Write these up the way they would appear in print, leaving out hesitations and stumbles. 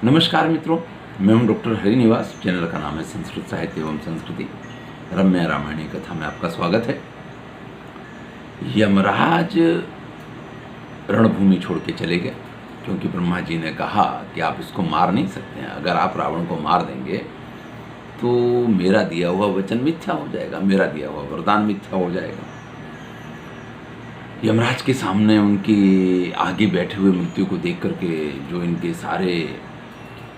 नमस्कार मित्रों, मैं हूं डॉक्टर हरिनिवास। चैनल का नाम है संस्कृत साहित्य एवं संस्कृति। रम्य रामायणी कथा में आपका स्वागत है। यमराज रणभूमि छोड़ के चले गए क्योंकि ब्रह्मा जी ने कहा कि आप इसको मार नहीं सकते हैं। अगर आप रावण को मार देंगे तो मेरा दिया हुआ वचन मिथ्या हो जाएगा, मेरा दिया हुआ वरदान मिथ्या हो जाएगा। यमराज के सामने उनकी आगे बैठे हुए मृत्यु को देख करके जो इनके सारे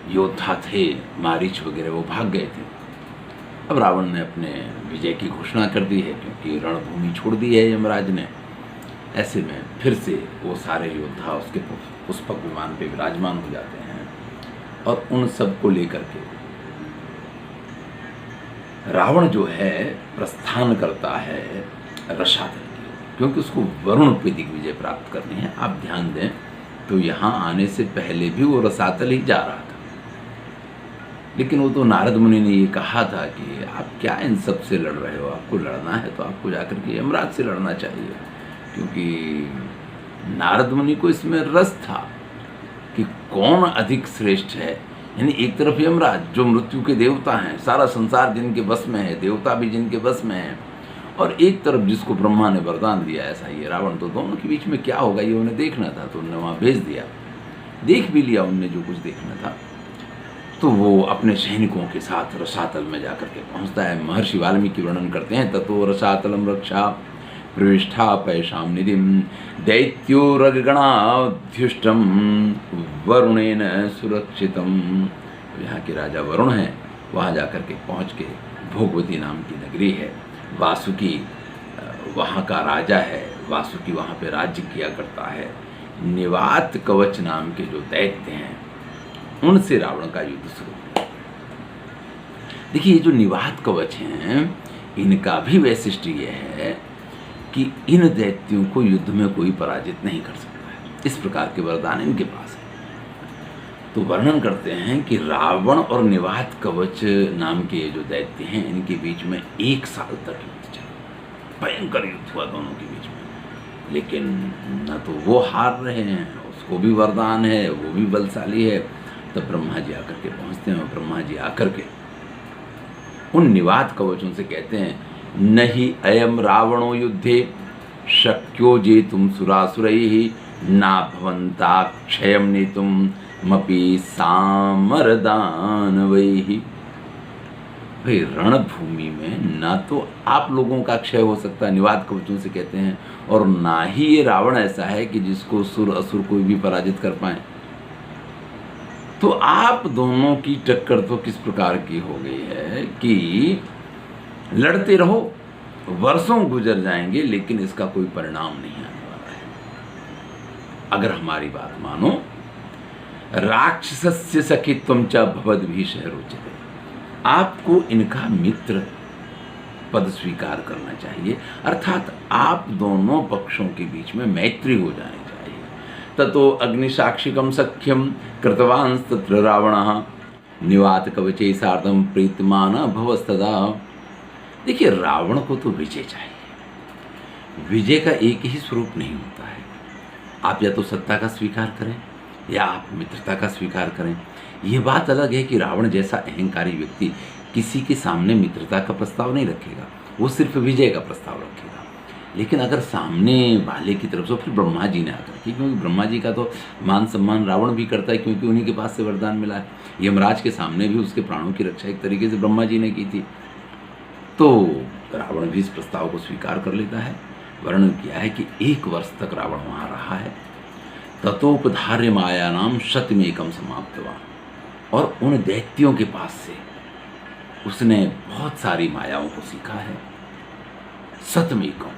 योद्धा थे, मारीच वगैरह, वो भाग गए थे। अब रावण ने अपने विजय की घोषणा कर दी है क्योंकि रणभूमि छोड़ दी है यमराज ने। ऐसे में फिर से वो सारे योद्धा उसके पुष्पक विमान पे विराजमान हो जाते हैं और उन सब को लेकर के रावण जो है प्रस्थान करता है रसातल की ओर, क्योंकि उसको वरुण पे दिग्विजय प्राप्त करनी है। आप ध्यान दें तो यहाँ आने से पहले भी वो रसातल ही जा रहा था, लेकिन वो तो नारद मुनि ने ये कहा था कि आप क्या इन सब से लड़ रहे हो, आपको लड़ना है तो आपको जाकर के यमराज से लड़ना चाहिए। क्योंकि नारद मुनि को इसमें रस था कि कौन अधिक श्रेष्ठ है। यानी एक तरफ यमराज जो मृत्यु के देवता हैं, सारा संसार जिनके बस में है, देवता भी जिनके बस में है, और एक तरफ जिसको ब्रह्मा ने वरदान दिया ऐसा ही है रावण। तो दोनों के बीच में क्या होगा ये उन्हें देखना था, तो उन्होंने वहाँ भेज दिया। देख भी लिया उनने जो कुछ देखना था। तो वो अपने सैनिकों के साथ रसातल में जाकर के पहुंचता है। महर्षि वाल्मीकि वर्णन करते हैं, ततो रसातलम रक्षा प्रविष्ठा पैशाम निधिम दैत्यो रगगणाध्युष्टम वरुणेन सुरक्षितम। यहाँ के राजा वरुण हैं, वहाँ जाकर के पहुँच के भोगवती नाम की नगरी है, वासुकी वहाँ का राजा है, वासुकी वहाँ पे राज्य किया करता है। निवात कवच नाम के जो दैत्य हैं उनसे रावण का युद्ध शुरू हुआ। देखिए, ये जो निवात कवच हैं इनका भी वैशिष्ट्य यह है कि इन दैत्यों को युद्ध में कोई पराजित नहीं कर सकता है। इस प्रकार के वरदान इनके पास है। तो वर्णन करते हैं कि रावण और निवात कवच नाम के जो दैत्य हैं इनके बीच में 1 साल तक युद्ध चला। भयंकर युद्ध हुआ दोनों के बीच में, लेकिन न तो वो हार रहे हैं, उसको भी वरदान है, वो भी बलशाली है। तब ब्रह्मा जी आकर के पहुँचते हैं और ब्रह्मा जी आकर के उन निवात कवचों से कहते हैं, नहीं अयम रावणो युद्धे शक्यो जेतुम सुरासुरैः ना भवन्ता क्षयम नेतुम मपि सामरदानवैः। भाई, रणभूमि में ना तो आप लोगों का क्षय हो सकता है, निवात कवचों से कहते हैं, और ना ही ये रावण ऐसा है कि जिसको सुर असुर कोई भी पराजित कर पाए। तो आप दोनों की टक्कर तो किस प्रकार की हो गई है कि लड़ते रहो, वर्षों गुजर जाएंगे लेकिन इसका कोई परिणाम नहीं आने वाला है। अगर हमारी बात मानो, राक्षसस्य सखित्वं च भवद्भिः रोचते, आपको इनका मित्र पद स्वीकार करना चाहिए, अर्थात आप दोनों पक्षों के बीच में मैत्री हो जानी चाहिए। ततो अग्निसाक्षिकं सख्यं कृतवान् तत्र रावणः निवात कवचे सार्धं प्रीतमान भवस्तदा। देखिए, रावण को तो विजय चाहिए। विजय का एक ही स्वरूप नहीं होता है। आप या तो सत्ता का स्वीकार करें या आप मित्रता का स्वीकार करें। ये बात अलग है कि रावण जैसा अहंकारी व्यक्ति किसी के सामने मित्रता का प्रस्ताव नहीं रखेगा, वो सिर्फ विजय का प्रस्ताव रखेगा। लेकिन अगर सामने वाले की तरफ से, फिर ब्रह्मा जी ने आकर के, क्योंकि ब्रह्मा जी का तो मान सम्मान रावण भी करता है क्योंकि उन्हीं के पास से वरदान मिला है। यमराज के सामने भी उसके प्राणों की रक्षा एक तरीके से ब्रह्मा जी ने की थी। तो रावण भी इस प्रस्ताव को स्वीकार कर लेता है। वर्णन किया है कि 1 वर्ष तक रावण वहाँ रहा है। ततोपधार्य मायानाम शतमेकम समाप्तवान, और उन दैत्यों के पास से उसने बहुत सारी मायाओं को सीखा है। शतमेकम,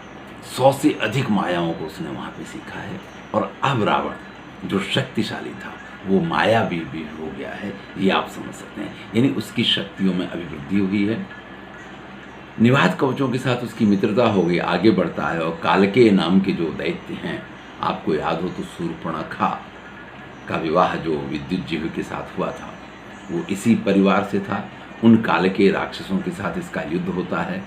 100 से अधिक मायाओं को उसने वहाँ पे सीखा है। और अब रावण जो शक्तिशाली था वो मायावी भी हो गया है, ये आप समझ सकते हैं। यानी उसकी शक्तियों में अभिवृद्धि हुई है। निवात कवचों के साथ उसकी मित्रता हो गई, आगे बढ़ता है। और कालके नाम के जो दैत्य हैं, आपको याद हो तो शूर्पणखा का विवाह जो विद्युत जीव के साथ हुआ था वो इसी परिवार से था। उन कालके राक्षसों के साथ इसका युद्ध होता है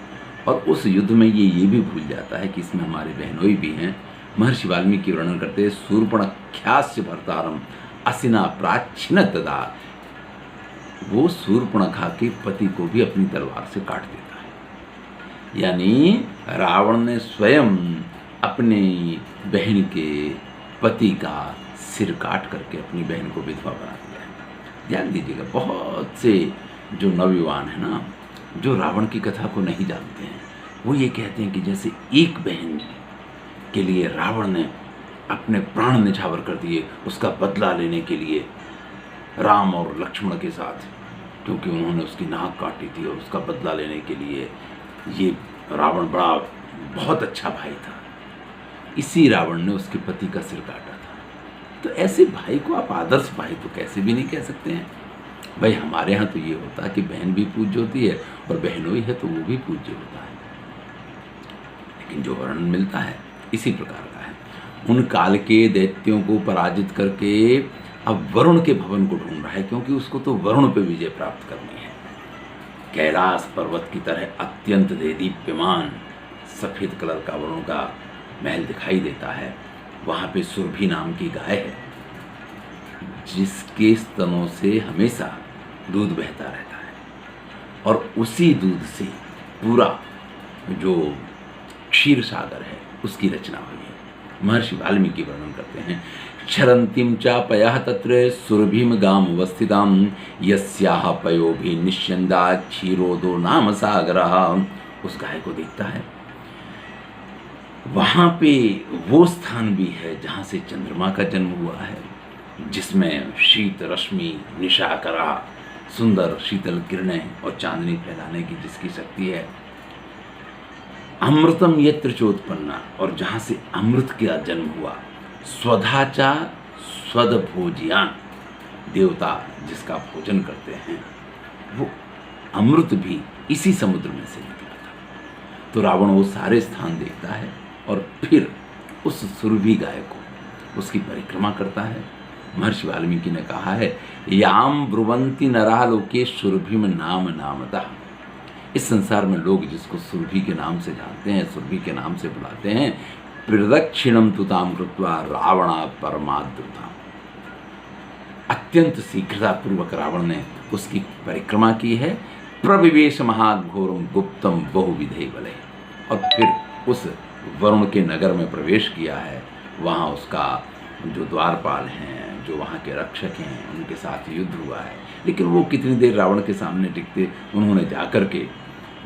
और उस युद्ध में ये भी भूल जाता है कि इसमें हमारे बहनोई भी हैं। महर्षि वाल्मीकि वर्णन करते हैं, शूर्पणख्यास्य भर्तारम असिना प्राचीन तदा, वो शूर्पणखा के पति को भी अपनी तलवार से काट देता है। यानी रावण ने स्वयं अपनी बहन के पति का सिर काट करके अपनी बहन को विधवा बना दिया है। ध्यान दीजिएगा, बहुत से जो नवयुवान है ना, जो रावण की कथा को नहीं जानते हैं, वो ये कहते हैं कि जैसे एक बहन के लिए रावण ने अपने प्राण निछावर कर दिए, उसका बदला लेने के लिए राम और लक्ष्मण के साथ, क्योंकि उन्होंने उसकी नाक काटी थी, और उसका बदला लेने के लिए ये रावण बहुत अच्छा भाई था। इसी रावण ने उसके पति का सिर काटा था। तो ऐसे भाई को आप आदर्श भाई तो कैसे भी नहीं कह सकते हैं। भाई हमारे यहाँ तो ये होता है कि बहन भी पूज्य होती है, और बहनों ही है तो वो भी पूज्य होता है। लेकिन जो वर्णन मिलता है इसी प्रकार का है। उन काल के दैत्यों को पराजित करके अब वरुण के भवन को ढूंढ रहा है, क्योंकि उसको तो वरुण पे विजय प्राप्त करनी है। कैलाश पर्वत की तरह अत्यंत देदीप्यमान सफ़ेद कलर का वरुण का महल दिखाई देता है। वहाँ पे सुरभि नाम की गाय है, जिसके स्तनों से हमेशा दूध बहता रहता है, और उसी दूध से पूरा जो क्षीर सागर है उसकी रचना हुई है। महर्षि वाल्मीकि वर्णन करते हैं, क्षरंतीम चा पयः तत्र सुरभिम गाम अवस्थिताम यस्याः पयोभि निश्यंदा क्षीरोदो नाम सागरः। उस गाय को देखता है, वहाँ पे वो स्थान भी है जहाँ से चंद्रमा का जन्म हुआ है, जिसमें शीत रश्मि निशाकरा सुंदर शीतल किरणें और चांदनी फैलाने की जिसकी शक्ति है। अमृतम यत्र चोत्पन्ना, और जहाँ से अमृत का जन्म हुआ। स्वधाचा स्वद भोजियान, देवता जिसका भोजन करते हैं, वो अमृत भी इसी समुद्र में से निकला था। तो रावण वो सारे स्थान देखता है और फिर उस सुरभि गाय को उसकी परिक्रमा करता है। महर्षि वाल्मीकि ने कहा है, याम ब्रुवंती नरालोके सुरभि में नाम नामतः। इस संसार में लोग जिसको सुरभि के नाम से जानते हैं, सुरभि के नाम से बुलाते हैं, प्रदक्षिणम तुताम कृत्वा रावणा परमाद्रुताम। अत्यंत शीघ्रतापूर्वक रावण ने उसकी परिक्रमा की है। प्रविवेश महाघोरम गुप्तम बहुविधे बले, और फिर उस वरुण के नगर में प्रवेश किया है। वहाँ उसका जो द्वारपाल हैं, जो वहाँ के रक्षक हैं, उनके साथ युद्ध हुआ है। लेकिन वो कितनी देर रावण के सामने टिकते। उन्होंने जाकर के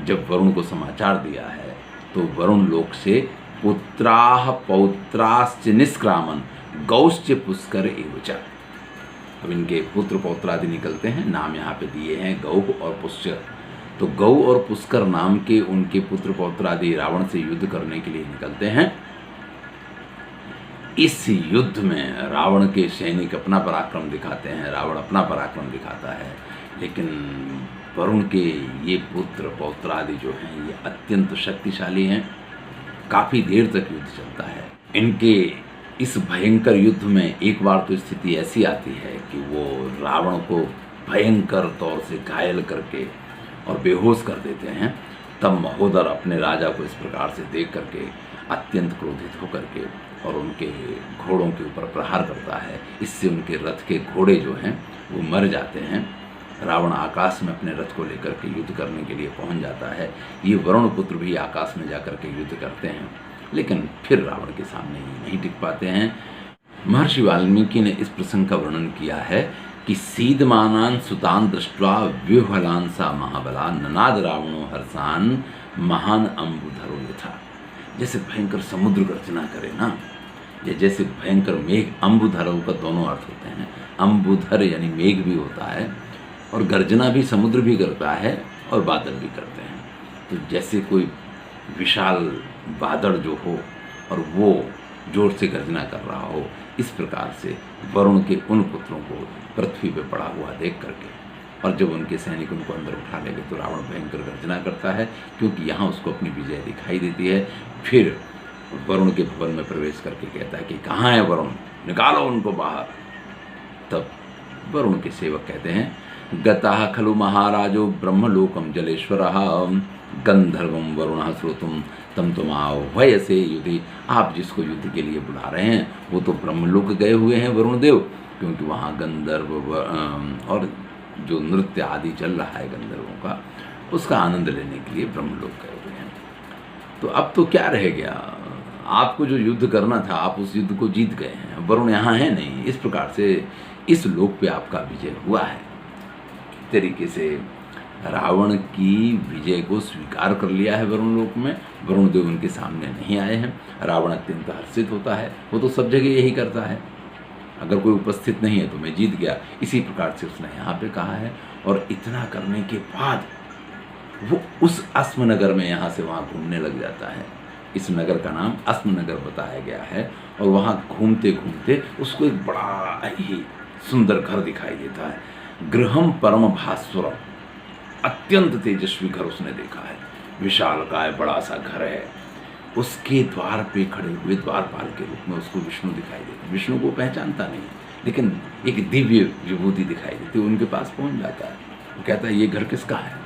जब वरुण को समाचार दिया है, तो वरुण लोक से पुत्राः पौत्राश्च निष्क्रामन गौश्च पुष्कर एवच। अब इनके पुत्र पौत्रादि निकलते हैं, नाम यहाँ पे दिए हैं गौ और पुष्कर। तो गौ और पुष्कर नाम के उनके पुत्र पौत्रादि रावण से युद्ध करने के लिए निकलते हैं। इस युद्ध में रावण के सैनिक अपना पराक्रम दिखाते हैं, रावण अपना पराक्रम दिखाता है। लेकिन वरुण के ये पुत्र पौत्रादि जो हैं, ये अत्यंत शक्तिशाली हैं। काफ़ी देर तक युद्ध चलता है। इनके इस भयंकर युद्ध में एक बार तो स्थिति ऐसी आती है कि वो रावण को भयंकर तौर से घायल करके और बेहोश कर देते हैं। तब महोदर अपने राजा को इस प्रकार से देख करके अत्यंत क्रोधित होकर के और उनके घोड़ों के ऊपर प्रहार करता है। इससे उनके रथ के घोड़े जो हैं वो मर जाते हैं। रावण आकाश में अपने रथ को लेकर के युद्ध करने के लिए पहुंच जाता है। ये वरुण पुत्र भी आकाश में जाकर के युद्ध करते हैं, लेकिन फिर रावण के सामने ही नहीं टिक पाते हैं। महर्षि वाल्मीकि ने इस प्रसंग का वर्णन किया है कि सीदमानान सुतान दृष्ट्वा व्यूहलान सा महाबला ननाद रावणो हर्षान महान अम्बुधरो यथा। जैसे भयंकर समुद्र गर्जना करे ना, या जैसे भयंकर मेघ, अम्बुधरो का दोनों अर्थ होते हैं। अम्बुधर यानी मेघ भी होता है, और गर्जना भी समुद्र भी करता है और बादल भी करते हैं। तो जैसे कोई विशाल बादल जो हो और वो जोर से गर्जना कर रहा हो, इस प्रकार से वरुण के उन पुत्रों को पृथ्वी पे पड़ा हुआ देख करके, और जब उनके सैनिक उनको अंदर उठा लेंगे तो रावण भयंकर गर्जना करता है, क्योंकि यहाँ उसको अपनी विजय दिखाई देती है। फिर वरुण के भवन में प्रवेश करके कहता है कि कहाँ है वरुण, निकालो उनको बाहर। तब वरुण के सेवक कहते हैं, गतः खलु महाराजो ब्रह्मलोकम जलेश्वरः गंधर्वम वरुणः श्रोतुम तम तुमाओ भय से युद्धि। आप जिसको युद्ध के लिए बुला रहे हैं वो तो ब्रह्मलोक गए हुए हैं वरुण देव, क्योंकि वहाँ गंधर्व और जो नृत्य आदि चल रहा है गंधर्वों का, उसका आनंद लेने के लिए ब्रह्मलोक गए हुए हैं। तो अब तो क्या रह गया, आपको जो युद्ध करना था आप उस युद्ध को जीत गए हैं, वरुण यहाँ है नहीं। इस प्रकार से इस लोक पे आपका विजय हुआ है। तरीके से रावण की विजय को स्वीकार कर लिया है वरुण लोक में। वरुण देव उनके सामने नहीं आए हैं। रावण अत्यंत हर्षित होता है, वो तो सब जगह यही करता है, अगर कोई उपस्थित नहीं है तो मैं जीत गया। इसी प्रकार से उसने यहाँ पे कहा है। और इतना करने के बाद वो उस अस्मनगर में यहाँ से वहाँ घूमने लग जाता है। इस नगर का नाम अस्मनगर बताया गया है। और वहाँ घूमते घूमते उसको एक बड़ा ही सुंदर घर दिखाई देता है। गृहम परम भास्वरम, अत्यंत तेजस्वी घर उसने देखा है। विशालकाय बड़ा सा घर है। उसके द्वार पे खड़े हुए द्वारपाल के रूप में उसको विष्णु दिखाई देते। विष्णु को पहचानता नहीं, लेकिन एक दिव्य विभूति दिखाई देती। उनके पास पहुंच जाता है, वो कहता है ये घर किसका है।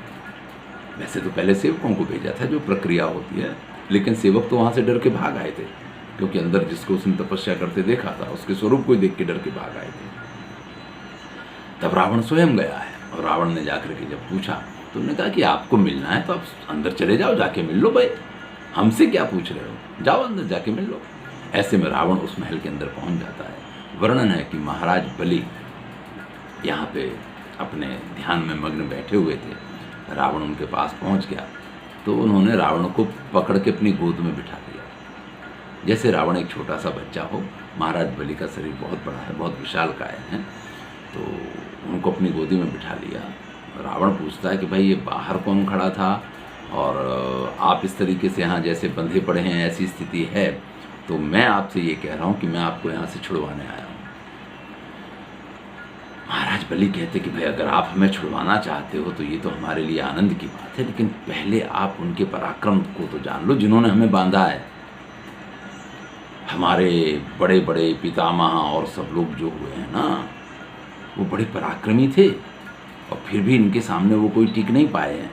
वैसे तो पहले सेवकों को भेजा था, जो प्रक्रिया होती है, लेकिन सेवक तो वहाँ से डर के भाग आए थे, क्योंकि अंदर जिसको उसने तपस्या करते देखा था उसके स्वरूप को देख के डर के भाग आए थे। तब रावण स्वयं गया है, और रावण ने जाकर के जब पूछा तो उन्होंने कहा कि आपको मिलना है तो आप अंदर चले जाओ, जाके मिल लो भाई, हमसे क्या पूछ रहे हो, जाओ अंदर जाके मिल लो। ऐसे में रावण उस महल के अंदर पहुंच जाता है। वर्णन है कि महाराज बलि यहाँ पे अपने ध्यान में मग्न बैठे हुए थे। रावण उनके पास पहुंच गया तो उन्होंने रावण को पकड़ के अपनी गोद में बिठा दिया, जैसे रावण एक छोटा सा बच्चा हो। महाराज बलि का शरीर बहुत बड़ा है, बहुत विशालकाय है, तो उनको अपनी गोदी में बिठा लिया। रावण पूछता है कि भाई ये बाहर कौन खड़ा था, और आप इस तरीके से यहाँ जैसे बंधे पड़े हैं, ऐसी स्थिति है, तो मैं आपसे ये कह रहा हूँ कि मैं आपको यहाँ से छुड़वाने आया हूँ। महाराज बलि कहते कि भाई अगर आप हमें छुड़वाना चाहते हो तो ये तो हमारे लिए आनंद की बात है, लेकिन पहले आप उनके पराक्रम को तो जान लो जिन्होंने हमें बांधा है। हमारे बड़े बड़े पितामह और सब लोग जो हुए हैं ना, वो बड़े पराक्रमी थे, और फिर भी इनके सामने वो कोई टिक नहीं पाए हैं।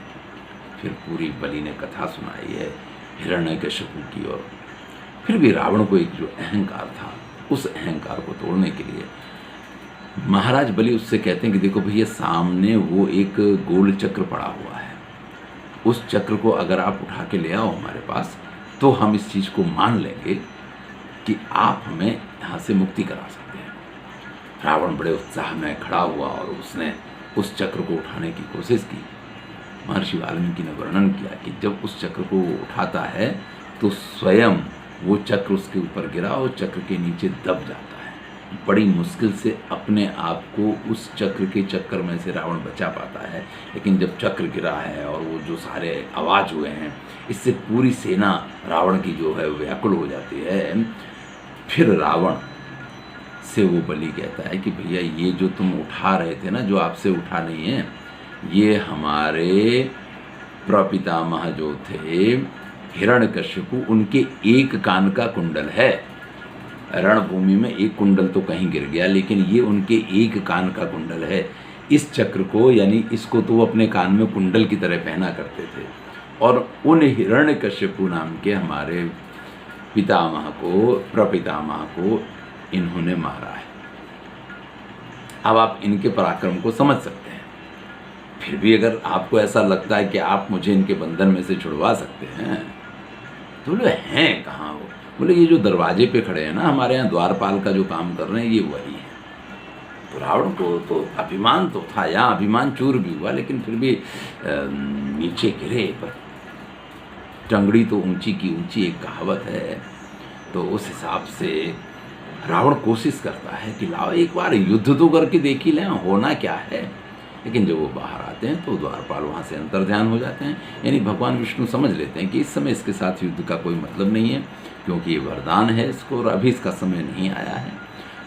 फिर पूरी बलि ने कथा सुनाई है हिरण्यकशिपु की। और फिर भी रावण को एक जो अहंकार था, उस अहंकार को तोड़ने के लिए महाराज बलि उससे कहते हैं कि देखो भैया, सामने वो एक गोल चक्र पड़ा हुआ है, उस चक्र को अगर आप उठा के ले आओ हमारे पास तो हम इस चीज़ को मान लेंगे कि आप हमें यहाँ से मुक्ति करा सकते हैं। रावण बड़े उत्साह में खड़ा हुआ और उसने उस चक्र को उठाने की कोशिश की। महर्षि वाल्मीकि ने वर्णन किया कि जब उस चक्र को उठाता है तो स्वयं वो चक्र उसके ऊपर गिरा और चक्र के नीचे दब जाता है। बड़ी मुश्किल से अपने आप को उस चक्र के चक्कर में से रावण बचा पाता है, लेकिन जब चक्र गिरा है और वो जो सारे आवाज़ हुए हैं, इससे पूरी सेना रावण की जो है व्याकुल हो जाती है। फिर रावण से वो बलि कहता है कि भैया ये जो तुम उठा रहे थे ना, जो आपसे उठा नहीं है, ये हमारे प्रपितामह जो थे हिरण्यकशिपु, उनके एक कान का कुंडल है। रणभूमि में एक कुंडल तो कहीं गिर गया, लेकिन ये उनके एक कान का कुंडल है। इस चक्र को, यानी इसको तो वो अपने कान में कुंडल की तरह पहना करते थे, और उन हिरण्यकशिपु नाम के हमारे पितामह को, प्रपितामह को इन्होंने मारा है। अब आप इनके पराक्रम को समझ सकते हैं। फिर भी अगर आपको ऐसा लगता है कि आप मुझे इनके बंधन में से छुड़वा सकते हैं, तो बोले हैं कहाँ वो? बोले ये जो दरवाजे पे खड़े हैं ना, हमारे यहाँ द्वारपाल का जो काम कर रहे हैं, ये वही है। तो रावण को तो अभिमान तो था, यहाँ अभिमान चूर भी हुआ, लेकिन फिर भी नीचे गिरे, पर टंगड़ी तो ऊंची की ऊंची, एक कहावत है। तो उस हिसाब से रावण कोशिश करता है कि लाओ एक बार युद्ध तो करके देख ही लें, होना क्या है। लेकिन जब वो बाहर आते हैं तो द्वारपाल वहाँ से अंतर्ध्यान हो जाते हैं, यानी भगवान विष्णु समझ लेते हैं कि इस समय इसके साथ युद्ध का कोई मतलब नहीं है, क्योंकि ये वरदान है इसको, और अभी इसका समय नहीं आया है।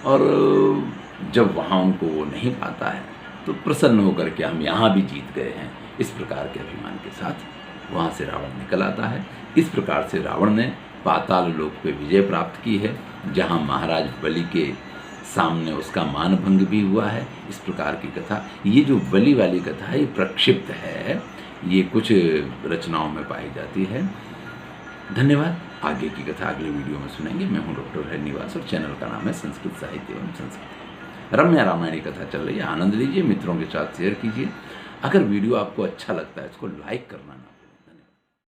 और जब वहाँ उनको वो नहीं पाता है तो प्रसन्न होकर के हम यहाँ भी जीत गए हैं, इस प्रकार के अभिमान के साथ वहाँ से रावण निकल आता है। इस प्रकार से रावण ने पाताल लोक पे विजय प्राप्त की है, जहाँ महाराज बलि के सामने उसका मानभंग भी हुआ है। इस प्रकार की कथा, ये जो बलि वाली कथा है, ये प्रक्षिप्त है, ये कुछ रचनाओं में पाई जाती है। धन्यवाद। आगे की कथा अगले वीडियो में सुनेंगे। मैं हूँ डॉक्टर हरिनिवास और चैनल का नाम है संस्कृत साहित्य एवं संस्कृति। रम्या रामायणी कथा चल रही है, आनंद लीजिए, मित्रों के साथ शेयर कीजिए। अगर वीडियो आपको अच्छा लगता है इसको लाइक करना ना